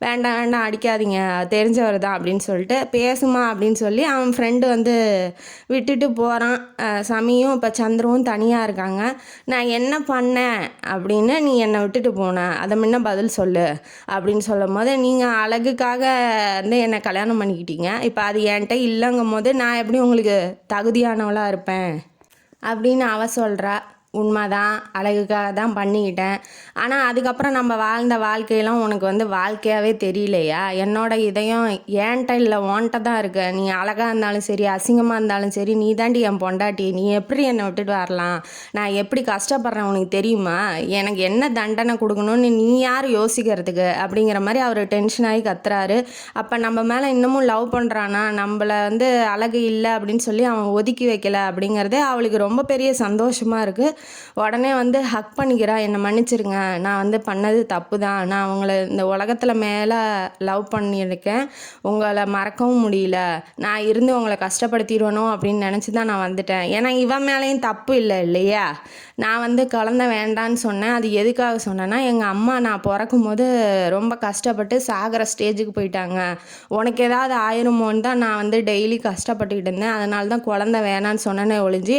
வேண்டாம் அடிக்காதீங்க, தெரிஞ்சவர் தான் அப்படின்னு சொல்லிட்டு, பேசுமா அப்படின்னு சொல்லி அவன் ஃப்ரெண்டு வந்து விட்டுட்டு போகிறான். சமியும் இப்போ சந்திரவும் தனியாக இருக்காங்க. நான் என்ன பண்ணேன் அப்படின்னு நீ என்னை விட்டுட்டு போனேன், அதை முன்ன பதில் சொல்லு அப்படின்னு சொல்லும் போது, நீங்கள் அழகுக்காக வந்து என்னை கல்யாணம் பண்ணிக்கிட்டீங்க, இப்போ அது என்கிட்ட இல்லைங்கும் போது நான் எப்படி உங்களுக்கு தகுதியானவளாக இருப்பேன் அப்படின்னு அவ சொல்கிறா. உண்மைதான், அழகுக்காக தான் பண்ணிக்கிட்டேன். ஆனால் அதுக்கப்புறம் நம்ம வாழ்ந்த வாழ்க்கையெல்லாம் உனக்கு வந்து வாழ்க்கையாகவே தெரியலையா? என்னோட இதயம் ஏன்ட்ட இல்லை ஓன்ட்ட தான் இருக்கு. நீ அழகாக இருந்தாலும் சரி, அசிங்கமாக இருந்தாலும் சரி, நீ தாண்டி என் பொண்டாட்டி. நீ எப்படி என்னை விட்டுட்டு வரலாம்? நான் எப்படி கஷ்டப்படுறேன் உனக்கு தெரியுமா? எனக்கு என்ன தண்டனை கொடுக்கணும்னு நீ யார் யோசிக்கிறதுக்கு அப்படிங்கிற மாதிரி அவர் டென்ஷன் ஆகி கத்துறாரு. அப்போ நம்ம மேலே இன்னமும் லவ் பண்ணுறானா, நம்மளை வந்து அழகு இல்லை அப்படின்னு சொல்லி அவன் ஒதுக்கி வைக்கல அப்படிங்கிறதே அவளுக்கு ரொம்ப பெரிய சந்தோஷமாக இருக்குது. உடனே வந்து ஹக் பண்ணிக்கிறா, என்னை மன்னிச்சிருங்க, நான் வந்து பண்ணது தப்பு தான், நான் அவங்கள இந்த உலகத்தில் மேலே லவ் பண்ணியிருக்கேன், உங்களை மறக்கவும் முடியல, நான் இருந்து உங்களை கஷ்டப்படுத்திடுவனோ அப்படின்னு நினச்சி தான் நான் வந்துட்டேன். ஏன்னா இவன் மேலேயும் தப்பு இல்லை இல்லையா? நான் வந்து குழந்தை வேண்டான்னு சொன்னேன். அது எதுக்காக சொன்னேன்னா, எங்கள் அம்மா நான் பிறக்கும் போது ரொம்ப கஷ்டப்பட்டு சாகிற ஸ்டேஜுக்கு போயிட்டாங்க, உனக்கு ஏதாவது ஆயிருமோன்னு தான் நான் வந்து டெய்லி கஷ்டப்பட்டுக்கிட்டு இருந்தேன், அதனால தான் குழந்தை வேணான்னு சொன்னேனே ஒழிஞ்சு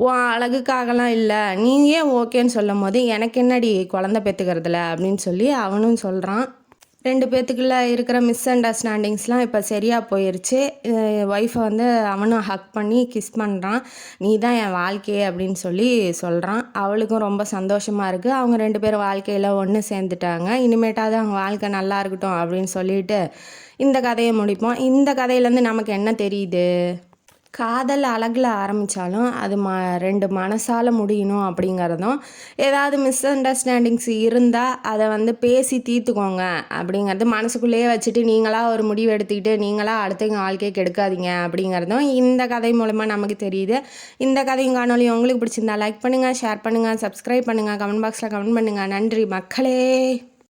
உன் அழகுக்காகலாம் இல்லை. நீ ஏன் ஓகேன்னு சொல்லும் போது எனக்கு என்னடி குழந்தை பெற்றுக்கிறதுல அப்படின்னு சொல்லி அவனும் சொல்கிறான். 2 பேர்த்துக்குள்ள இருக்கிற மிஸ் அண்டர்ஸ்டாண்டிங்ஸ்லாம் இப்போ சரியாக போயிடுச்சு. ஒய்ஃபை வந்து அவனும் ஹக் பண்ணி கிஸ் பண்ணுறான். நீ தான் என் வாழ்க்கையே அப்படின்னு சொல்லி சொல்கிறான். அவளுக்கும் ரொம்ப சந்தோஷமாக இருக்குது. அவங்க 2 பேரும் வாழ்க்கையில் ஒன்று சேர்ந்துட்டாங்க. இனிமேட்டாவது அவங்க வாழ்க்கை நல்லா இருக்கட்டும் அப்படின்னு சொல்லிட்டு இந்த கதையை முடிப்போம். இந்த கதையிலேருந்து நமக்கு என்ன தெரியுது? காதல் அழகில் ஆரம்பித்தாலும் அது 2 மனசால் முடியணும் அப்படிங்கிறதும், ஏதாவது மிஸ் அண்டர்ஸ்டாண்டிங்ஸ் இருந்தால் அதை வந்து பேசி தீர்த்துக்கோங்க அப்படிங்கிறது, மனசுக்குள்ளேயே வச்சுட்டு நீங்களாக ஒரு முடிவு எடுத்துக்கிட்டு நீங்களாக அடுத்தவங்க வாழ்க்கையை கெடுக்காதீங்க அப்படிங்கிறதும் இந்த கதை மூலமாக நமக்கு தெரியுது. இந்த கதையும் காணொலி உங்களுக்கு பிடிச்சிருந்தா லைக் பண்ணுங்கள், ஷேர் பண்ணுங்கள், சப்ஸ்கிரைப் பண்ணுங்கள், கமெண்ட் பாக்ஸில் கமெண்ட் பண்ணுங்கள். நன்றி மக்களே.